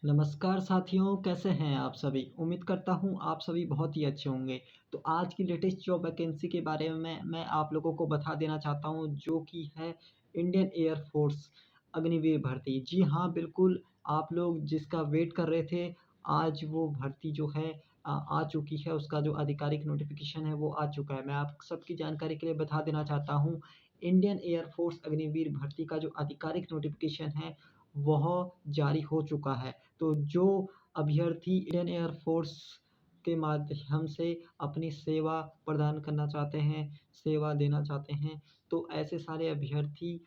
नमस्कार साथियों, कैसे हैं आप सभी? उम्मीद करता हूँ आप सभी बहुत ही अच्छे होंगे। तो आज की लेटेस्ट जॉब वैकेंसी के बारे में मैं आप लोगों को बता देना चाहता हूँ जो कि है इंडियन एयर फ़ोर्स अग्निवीर भर्ती। जी हाँ, बिल्कुल आप लोग जिसका वेट कर रहे थे, आज वो भर्ती जो है आ चुकी है, उसका जो आधिकारिक नोटिफ़िकेशन है वो आ चुका है। मैं आप सबकी जानकारी के लिए बता देना चाहता हूँ, इंडियन एयर फ़ोर्स अग्निवीर भर्ती का जो आधिकारिक नोटिफ़िकेशन है, वह जारी हो चुका है। तो जो अभ्यर्थी इंडियन एयर फ़ोर्स के माध्यम से अपनी सेवा प्रदान करना चाहते हैं, सेवा देना चाहते हैं, तो ऐसे सारे अभ्यर्थी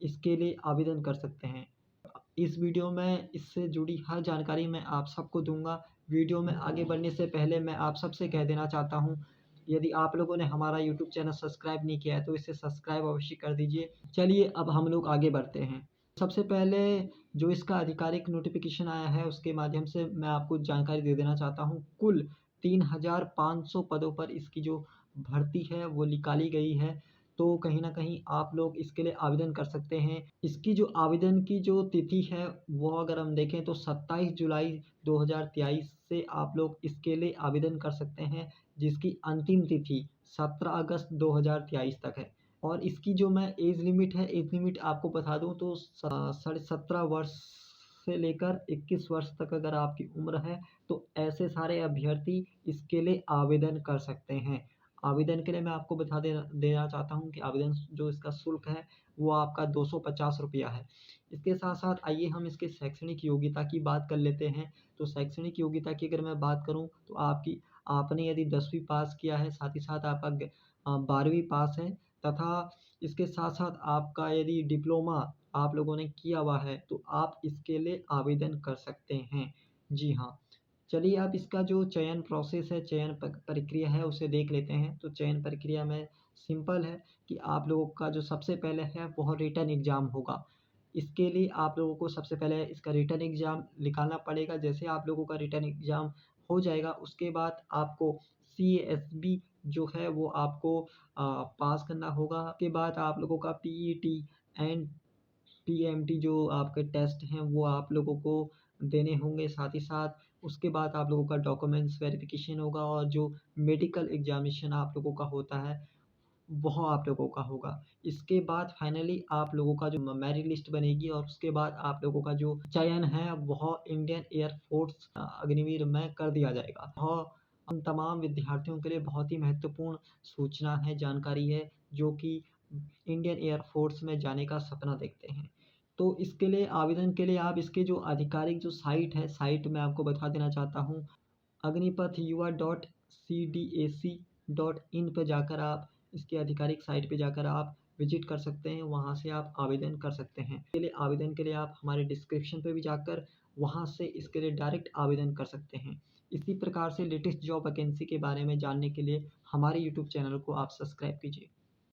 इसके लिए आवेदन कर सकते हैं। इस वीडियो में इससे जुड़ी हर जानकारी मैं आप सबको दूँगा। वीडियो में आगे बढ़ने से पहले मैं आप सबसे कह देना चाहता हूँ, यदि आप लोगों ने हमारा यूट्यूब चैनल सब्सक्राइब नहीं किया है, तो इसे सब्सक्राइब अवश्य कर दीजिए। चलिए अब हम लोग आगे बढ़ते हैं। सबसे पहले जो इसका आधिकारिक नोटिफ़िकेशन आया है, उसके माध्यम से मैं आपको जानकारी दे देना चाहता हूँ। कुल 3,500 पदों पर इसकी जो भर्ती है, वो निकाली गई है। तो कहीं न कहीं आप लोग इसके लिए आवेदन कर सकते हैं। इसकी जो आवेदन की जो तिथि है, वो अगर हम देखें तो 27 जुलाई 2023 से आप लोग इसके लिए आवेदन कर सकते हैं, जिसकी अंतिम तिथि 17 अगस्त 2023 तक है। और इसकी जो मैं एज लिमिट है, एज लिमिट आपको बता दूँ तो साढ़े 17 वर्ष से लेकर 21 वर्ष तक अगर आपकी उम्र है, तो ऐसे सारे अभ्यर्थी इसके लिए आवेदन कर सकते हैं। आवेदन के लिए मैं आपको बता देना चाहता हूँ कि आवेदन जो इसका शुल्क है, वो आपका ₹250 है। इसके साथ-साथ आइए हम इसके शैक्षणिक योग्यता की बात कर लेते हैं। तो शैक्षणिक योग्यता की अगर मैं बात करूँ, तो आपने यदि 10वीं पास किया है, साथ ही साथ आपका 12वीं पास है, तथा इसके साथ-साथ आपका यदि डिप्लोमा आप लोगों ने किया हुआ है, तो आप इसके लिए आवेदन कर सकते हैं। जी हाँ। चलिए अब इसका जो चयन प्रोसेस है, चयन प्रक्रिया है, उसे देख लेते हैं। तो चयन प्रक्रिया में सिंपल है कि आप लोगों का जो सबसे पहले है, वह रिटन एग्ज़ाम होगा। इसके लिए आप लोगों को सबसे पहले इसका रिटन एग्ज़ाम निकालना पड़ेगा। जैसे आप लोगों का रिटन एग्ज़ाम हो जाएगा, उसके बाद आपको सीएसबी जो है वो आपको पास करना होगा। उसके बाद आप लोगों का पीईटी एंड पीएमटी जो आपके टेस्ट हैं, वो आप लोगों को देने होंगे। साथ ही साथ उसके बाद आप लोगों का डॉक्यूमेंट्स वेरिफ़िकेशन होगा और जो मेडिकल एग्ज़ामिनेशन आप लोगों का होता है, वह आप लोगों का होगा। इसके बाद फाइनली आप लोगों का जो मेरिट लिस्ट बनेगी और उसके बाद आप लोगों का जो चयन है, वह इंडियन एयर फ़ोर्स अग्निवीर में कर दिया जाएगा। वह हम तमाम विद्यार्थियों के लिए बहुत ही महत्वपूर्ण सूचना है, जानकारी है, जो कि इंडियन एयर फ़ोर्स में जाने का सपना देखते हैं। तो इसके लिए आवेदन के लिए आप इसके जो आधिकारिक जो साइट है, साइट मैं आपको बता देना चाहता हूँ, agnipath.yuva.cdac.in पे जाकर आप इसकी आधिकारिक साइट पे जाकर आप विज़िट कर सकते हैं, वहाँ से आप आवेदन कर सकते हैं। इसके लिए आवेदन के लिए आप हमारे डिस्क्रिप्शन पे भी जाकर वहाँ से इसके लिए डायरेक्ट आवेदन कर सकते हैं। इसी प्रकार से लेटेस्ट जॉब वैकेंसी के बारे में जानने के लिए हमारे यूट्यूब चैनल को आप सब्सक्राइब कीजिए।